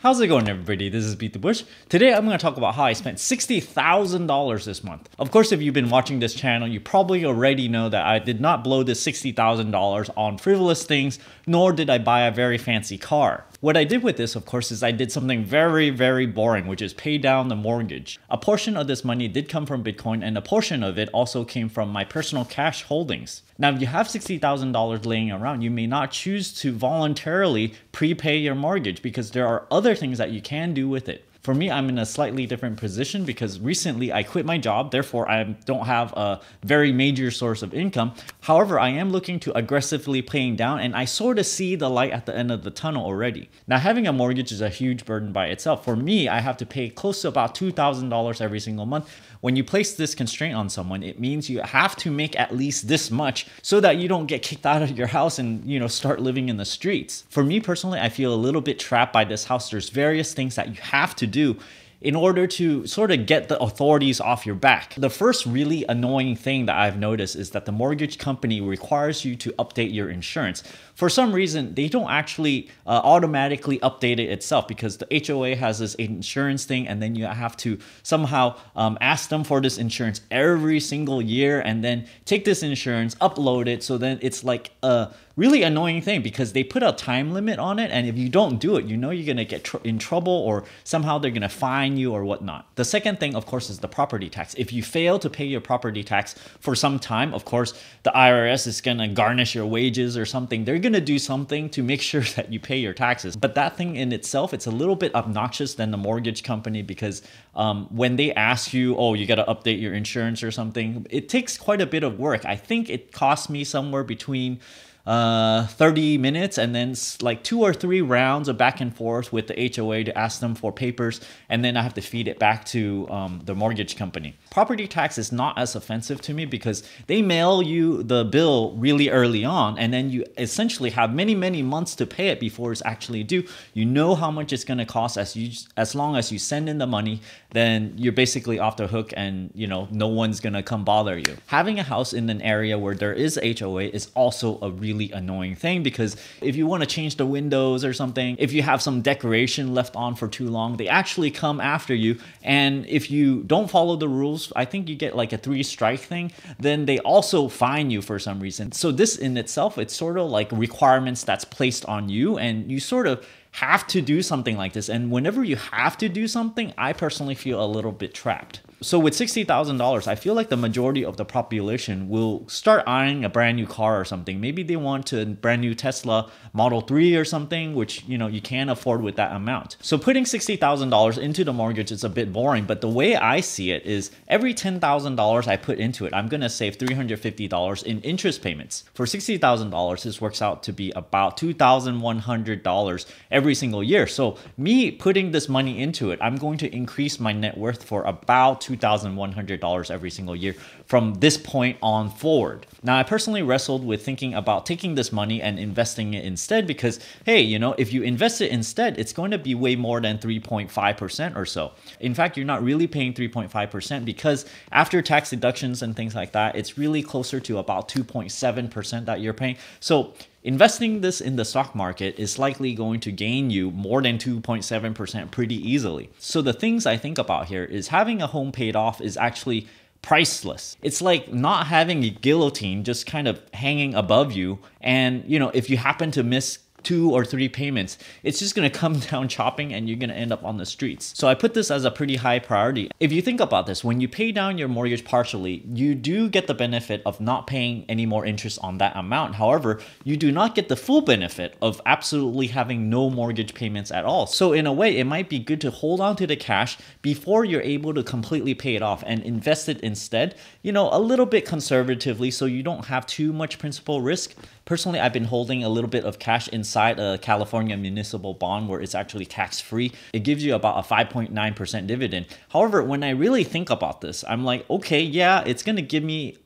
How's it going, everybody? This is BeatTheBush. Today I'm going to talk about how I spent $60,000 this month. Of course, if you've been watching this channel, you probably already know that I did not blow this $60,000 on frivolous things, nor did I buy a very fancy car. What I did with this, of course, is I did something very, very boring, which is pay down the mortgage. A portion of this money did come from Bitcoin, and a portion of it also came from my personal cash holdings. Now, if you have $60,000 laying around, you may not choose to voluntarily prepay your mortgage because there are other things that you can do with it. For me, I'm in a slightly different position because recently I quit my job, therefore I don't have a very major source of income. However, I am looking to aggressively paying down, and I sort of see the light at the end of the tunnel already. Now, having a mortgage is a huge burden by itself. For me, I have to pay close to about $2,000 every single month. When you place this constraint on someone, it means you have to make at least this much so that you don't get kicked out of your house and, start living in the streets. For me personally, I feel a little bit trapped by this house. There's various things that you have to do in order to sort of get the authorities off your back. The first really annoying thing that I've noticed is that the mortgage company requires you to update your insurance. For some reason, they don't actually automatically update it itself because the HOA has this insurance thing, and then you have to somehow ask them for this insurance every single year and then take this insurance, upload it. So then it's like a really annoying thing because they put a time limit on it, and if you don't do it, you're gonna get in trouble, or somehow they're gonna fine you or whatnot. The second thing, of course, is the property tax. If you fail to pay your property tax for some time, of course, the IRS is gonna garnish your wages or something. They're gonna do something to make sure that you pay your taxes. But that thing in itself, it's a little bit obnoxious than the mortgage company because when they ask you, oh, you gotta update your insurance or something, it takes quite a bit of work. I think it cost me somewhere between 30 minutes and then like 2 or 3 rounds of back and forth with the HOA to ask them for papers, and then I have to feed it back to the mortgage company. Property tax is not as offensive to me because they mail you the bill really early on, and then you essentially have many months to pay it before it's actually due. You know how much it's going to cost as long as you send in the money, then you're basically off the hook, and no one's going to come bother you. Having a house in an area where there is HOA is also a really annoying thing because if you want to change the windows or something, if you have some decoration left on for too long, they actually come after you. And if you don't follow the rules, I think you get like a 3-strike thing, then they also fine you for some reason. So this in itself, it's sort of like requirements that's placed on you, and you sort of have to do something like this. And whenever you have to do something, I personally feel a little bit trapped. So with $60,000, I feel like the majority of the population will start eyeing a brand new car or something. Maybe they want a brand new Tesla Model 3 or something, which you can afford with that amount. So putting $60,000 into the mortgage is a bit boring, but the way I see it is every $10,000 I put into it, I'm gonna save $350 in interest payments. For $60,000, this works out to be about $2,100 every single year. So me putting this money into it, I'm going to increase my net worth for about $2,100 every single year from this point on forward. Now, I personally wrestled with thinking about taking this money and investing it instead because, hey, if you invest it instead, it's going to be way more than 3.5% or so. In fact, you're not really paying 3.5% because after tax deductions and things like that, it's really closer to about 2.7% that you're paying. So investing this in the stock market is likely going to gain you more than 2.7% pretty easily. So the things I think about here is having a home paid off is actually priceless. It's like not having a guillotine just kind of hanging above you, and if you happen to miss 2 or 3 payments, it's just going to come down chopping and you're going to end up on the streets. So I put this as a pretty high priority. If you think about this, when you pay down your mortgage partially, you do get the benefit of not paying any more interest on that amount. However, you do not get the full benefit of absolutely having no mortgage payments at all. So in a way, it might be good to hold on to the cash before you're able to completely pay it off and invest it instead, a little bit conservatively so you don't have too much principal risk. Personally, I've been holding a little bit of cash inside a California municipal bond where it's actually tax-free. It gives you about a 5.9% dividend. However, when I really think about this, I'm like, okay, yeah, it's going to give me,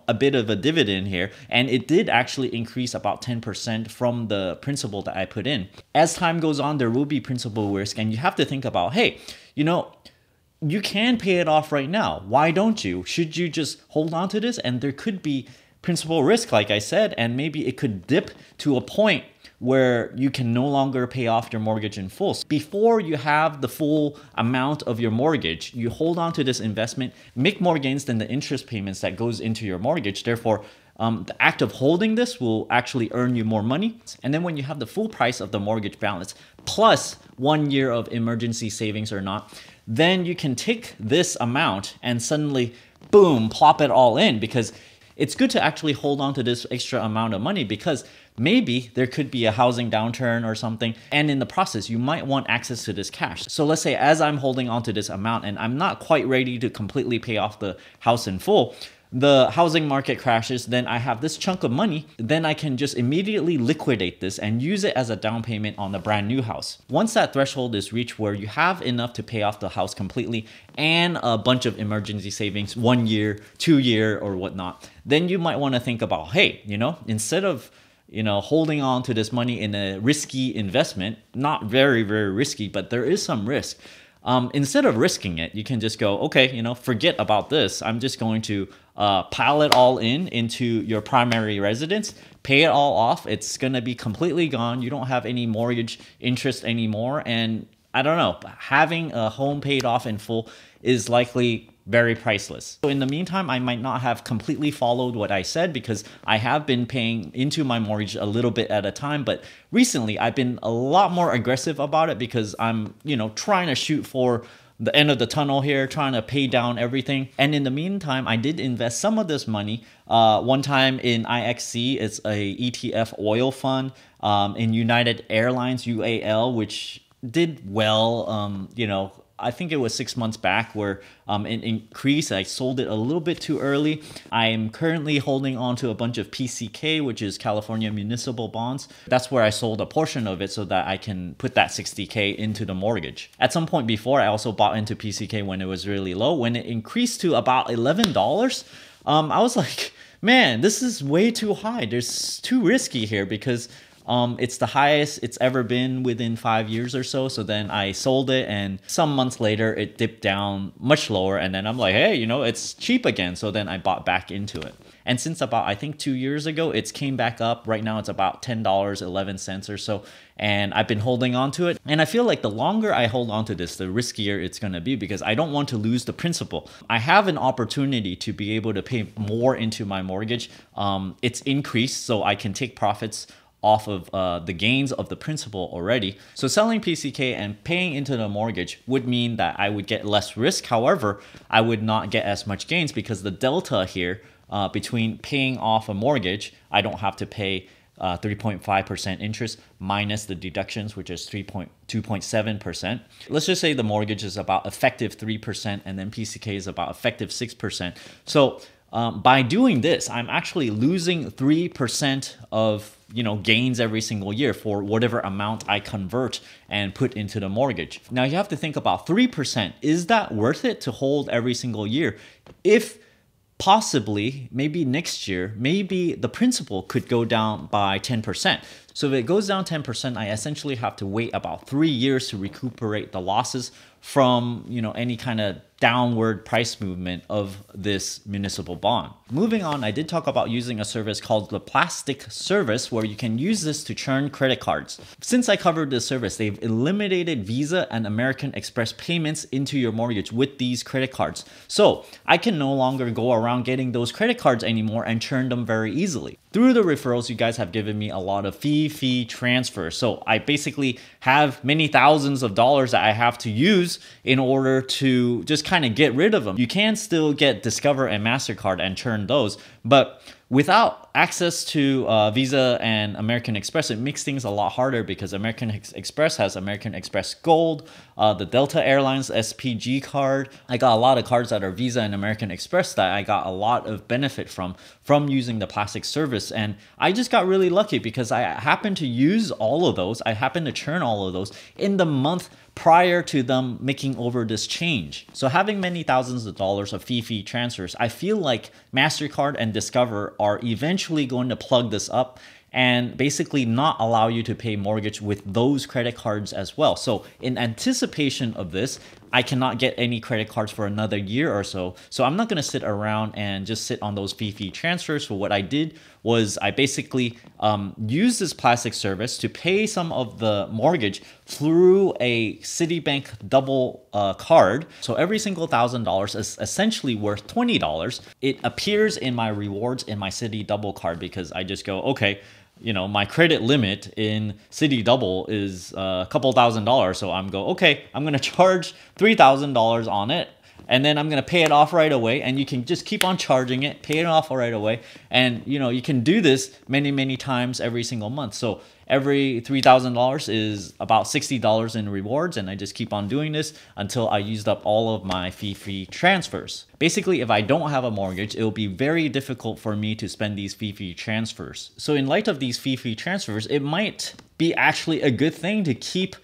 a bit of a dividend here. And it did actually increase about 10% from the principal that I put in. As time goes on, there will be principal risk, and you have to think about, hey, you can pay it off right now. Why don't you? Should you just hold on to this? And there could be principal risk, like I said, and maybe it could dip to a point where you can no longer pay off your mortgage in full. Before you have the full amount of your mortgage, you hold on to this investment, make more gains than the interest payments that goes into your mortgage. Therefore, the act of holding this will actually earn you more money. And then when you have the full price of the mortgage balance plus 1 year of emergency savings or not, then you can take this amount and suddenly, boom, plop it all in, because it's good to actually hold on to this extra amount of money, because maybe there could be a housing downturn or something. And in the process, you might want access to this cash. So let's say as I'm holding on to this amount and I'm not quite ready to completely pay off the house in full, the housing market crashes, then I have this chunk of money, then I can just immediately liquidate this and use it as a down payment on a brand new house. Once that threshold is reached where you have enough to pay off the house completely and a bunch of emergency savings, 1 year, 2 year, or whatnot, then you might want to think about, hey, instead of holding on to this money in a risky investment, not very, very risky, but there is some risk. Instead of risking it, you can just go, okay, forget about this. I'm just going to pile it all into your primary residence, pay it all off. It's going to be completely gone. You don't have any mortgage interest anymore. And I don't know, having a home paid off in full is likely very priceless. So in the meantime, I might not have completely followed what I said because I have been paying into my mortgage a little bit at a time, but recently I've been a lot more aggressive about it because I'm, trying to shoot for the end of the tunnel here, trying to pay down everything. And in the meantime, I did invest some of this money one time in IXC. It's a ETF oil fund, in United Airlines, UAL, which did well, I think it was 6 months back where it increased. I sold it a little bit too early. I am currently holding on to a bunch of PCK, which is California municipal bonds. That's where I sold a portion of it so that I can put that 60K into the mortgage. At some point before, I also bought into PCK when it was really low. When it increased to about $11, I was like, man, this is way too high. There's too risky here because it's the highest it's ever been within 5 years or so. So then I sold it, and some months later it dipped down much lower, and then I'm like, hey, it's cheap again. So then I bought back into it. And since about, I think 2 years ago, it's came back up. Right now it's about $10.11 or so. And I've been holding on to it. And I feel like the longer I hold on to this, the riskier it's going to be because I don't want to lose the principal. I have an opportunity to be able to pay more into my mortgage. It's increased, so I can take profits off of the gains of the principal already. So selling PCK and paying into the mortgage would mean that I would get less risk. However, I would not get as much gains because the delta here between paying off a mortgage, I don't have to pay 3.5% interest minus the deductions, which is 2.7%. Let's just say the mortgage is about effective 3% and then PCK is about effective 6%. So by doing this, I'm actually losing 3% of gains every single year for whatever amount I convert and put into the mortgage. Now you have to think about 3%. Is that worth it to hold every single year? If possibly, maybe next year, maybe the principal could go down by 10%. So if it goes down 10%, I essentially have to wait about 3 years to recuperate the losses from any kind of downward price movement of this municipal bond. Moving on, I did talk about using a service called the Plastiq service where you can use this to churn credit cards. Since I covered this service, they've eliminated Visa and American Express payments into your mortgage with these credit cards. So I can no longer go around getting those credit cards anymore and churn them very easily. Through the referrals, you guys have given me a lot of fee transfers. So I basically have many thousands of dollars that I have to use in order to just kind of get rid of them. You can still get Discover and MasterCard and churn those, but without access to Visa and American Express, it makes things a lot harder because American Express has American Express Gold, the Delta Airlines SPG card. I got a lot of cards that are Visa and American Express that I got a lot of benefit from using the Plastiq service. And I just got really lucky because I happened to use all of those. I happened to churn all of those in the month prior to them making over this change. So having many thousands of dollars of fee transfers, I feel like MasterCard and Discover are eventually going to plug this up and basically not allow you to pay mortgage with those credit cards as well. So in anticipation of this, I cannot get any credit cards for another year or so. So I'm not going to sit around and just sit on those fee transfers. So what I did was I basically used this Plastiq service to pay some of the mortgage through a Citibank double card. So every single $1,000 is essentially worth $20. It appears in my rewards in my Citi double card because I just go, okay, you know, my credit limit in Citi Double is a couple $1,000. So I'm okay, I'm going to charge $3,000 on it. And then I'm going to pay it off right away. And you can just keep on charging it, pay it off right away. And, you know, you can do this many times every single month. So every $3,000 is about $60 in rewards. And I just keep on doing this until I used up all of my fee transfers. Basically, if I don't have a mortgage, it will be very difficult for me to spend these fee transfers. So in light of these fee transfers, it might be actually a good thing to keep,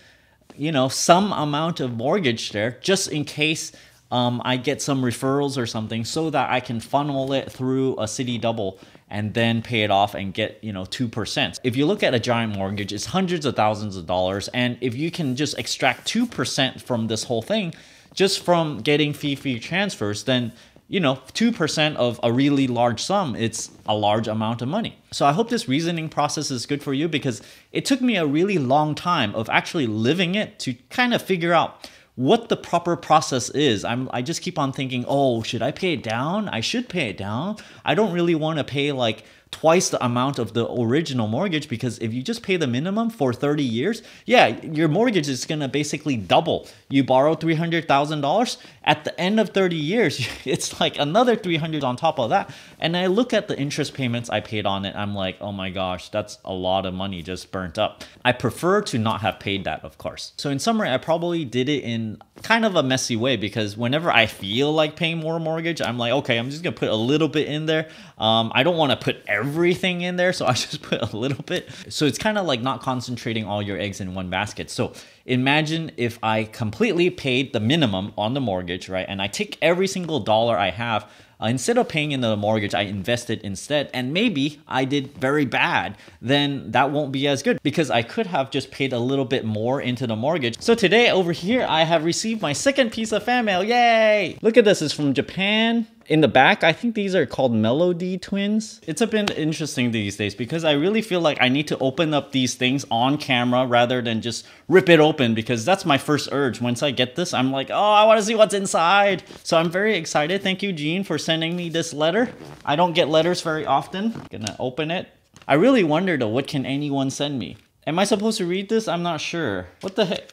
you know, some amount of mortgage there just in case I get some referrals or something so that I can funnel it through a Citi Double and then pay it off and get, you know, 2%. If you look at a giant mortgage, it's hundreds of thousands of dollars. And if you can just extract 2% from this whole thing, just from getting fee transfers, then, you know, 2% of a really large sum, it's a large amount of money. So I hope this reasoning process is good for you because it took me a really long time of actually living it to kind of figure out what the proper process is. I just keep on thinking, oh, should I pay it down? I should pay it down. I don't really want to pay like twice the amount of the original mortgage because if you just pay the minimum for 30 years, yeah, your mortgage is going to basically double. You borrow $300,000 at the end of 30 years, it's like another 300 on top of that. And I look at the interest payments I paid on it. I'm like, oh my gosh, that's a lot of money just burnt up. I prefer to not have paid that, of course. So in summary, I probably did it in kind of a messy way because whenever I feel like paying more mortgage, I'm like, okay, I'm just gonna put a little bit in there. I don't want to put everything in there, so I just put a little bit. So it's kind of like not concentrating all your eggs in one basket. So imagine if I completely paid the minimum on the mortgage, right? And I take every single dollar I have, instead of paying in the mortgage, I invested instead. And maybe I did very bad. Then that won't be as good because I could have just paid a little bit more into the mortgage. So today over here, I have received my second piece of fan mail. Yay! Look at this. It's from Japan. In the back, I think these are called Melody Twins. It's a bit interesting these days because I really feel like I need to open up these things on camera rather than just rip it open because that's my first urge. Once I get this, I'm like, oh, I want to see what's inside. So I'm very excited. Thank you, Jean, for sending me this letter. I don't get letters very often. Gonna open it. I really wonder though, what can anyone send me? Am I supposed to read this? I'm not sure. What the heck?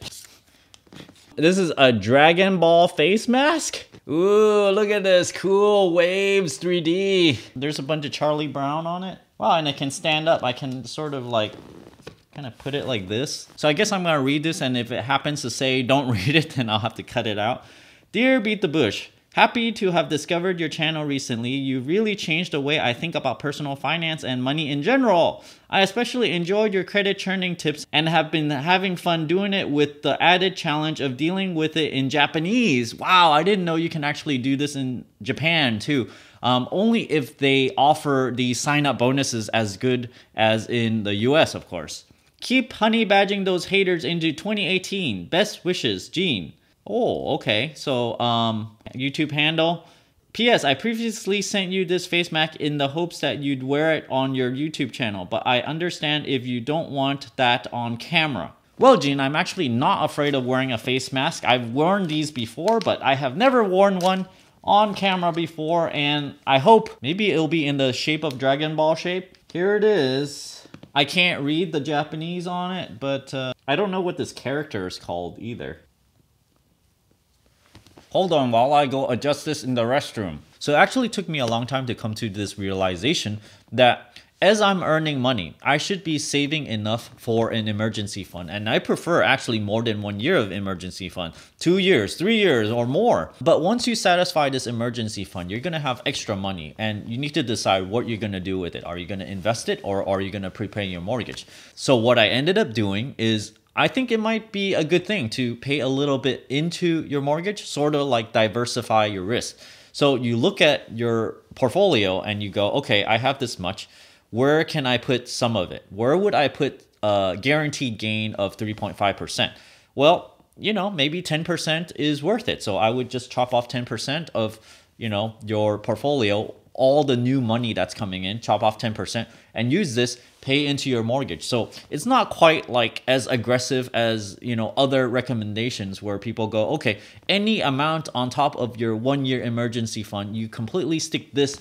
This is a Dragon Ball face mask? Ooh, look at this, cool waves 3D. There's a bunch of Charlie Brown on it. Wow, and it can stand up. I can sort of like, kind of put it like this. So I guess I'm gonna read this, and if it happens to say don't read it, then I'll have to cut it out. Dear Beat the Bush, happy to have discovered your channel recently. You really changed the way I think about personal finance and money in general. I especially enjoyed your credit churning tips and have been having fun doing it with the added challenge of dealing with it in Japanese. Wow, I didn't know you can actually do this in Japan too. Only if they offer the sign-up bonuses as good as in the US, of course. Keep honey badging those haters into 2018. Best wishes, Gene. Oh, okay. So, YouTube handle. P.S. I previously sent you this face mask in the hopes that you'd wear it on your YouTube channel, but I understand if you don't want that on camera. Well, Gene, I'm actually not afraid of wearing a face mask. I've worn these before, but I have never worn one on camera before, and I hope maybe it'll be in the shape of Dragon Ball shape. Here it is. I can't read the Japanese on it, but I don't know what this character is called either. Hold on while I go adjust this in the restroom. So it actually took me a long time to come to this realization that as I'm earning money, I should be saving enough for an emergency fund. And I prefer actually more than 1 year of emergency fund, 2 years, 3 years or more. But once you satisfy this emergency fund, you're gonna have extra money and you need to decide what you're gonna do with it. Are you gonna invest it or are you gonna prepay your mortgage? So what I ended up doing is I think it might be a good thing to pay a little bit into your mortgage, sort of like diversify your risk. So you look at your portfolio and you go, okay, I have this much. Where can I put some of it? Where would I put a guaranteed gain of 3.5%? Well, you know, maybe 10% is worth it. So I would just chop off 10% of, you know, your portfolio, all the new money that's coming in, chop off 10% and use this, pay into your mortgage. So it's not quite like as aggressive as, you know, other recommendations where people go, okay, any amount on top of your 1-year emergency fund, you completely stick this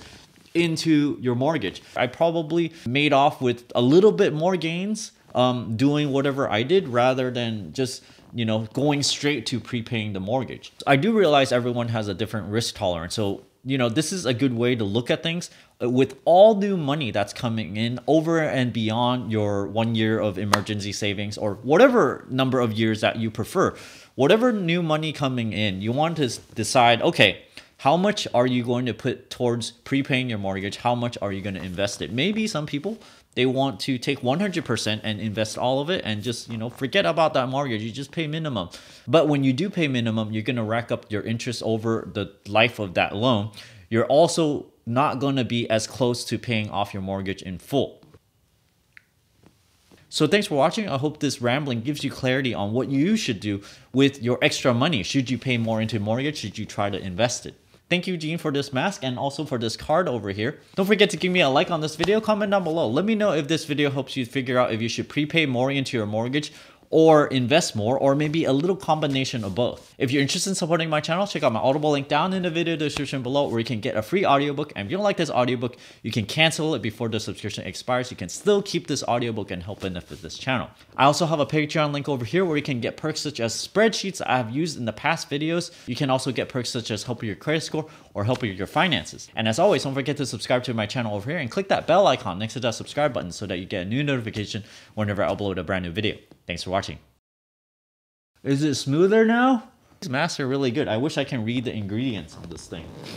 into your mortgage. I probably made off with a little bit more gains doing whatever I did rather than just, you know, going straight to prepaying the mortgage. I do realize everyone has a different risk tolerance. So, you know, this is a good way to look at things. With all new money that's coming in over and beyond your 1 year of emergency savings or whatever number of years that you prefer, whatever new money coming in, you want to decide, okay, how much are you going to put towards prepaying your mortgage? How much are you going to invest it? Maybe some people, they want to take 100% and invest all of it and just, you know, forget about that mortgage. You just pay minimum. But when you do pay minimum, you're going to rack up your interest over the life of that loan. You're also not going to be as close to paying off your mortgage in full. So thanks for watching. I hope this rambling gives you clarity on what you should do with your extra money. Should you pay more into mortgage? Should you try to invest it? Thank you, Gene, for this mask and also for this card over here. Don't forget to give me a like on this video, comment down below. Let me know if this video helps you figure out if you should prepay more into your mortgage or invest more, or maybe a little combination of both. If you're interested in supporting my channel, check out my Audible link down in the video description below where you can get a free audiobook. And if you don't like this audiobook, you can cancel it before the subscription expires. You can still keep this audiobook and help benefit this channel. I also have a Patreon link over here where you can get perks such as spreadsheets I have used in the past videos. You can also get perks such as helping your credit score or helping your finances. And as always, don't forget to subscribe to my channel over here and click that bell icon next to that subscribe button so that you get a new notification whenever I upload a brand new video. Thanks for watching. Is it smoother now? These masks are really good. I wish I can read the ingredients on this thing.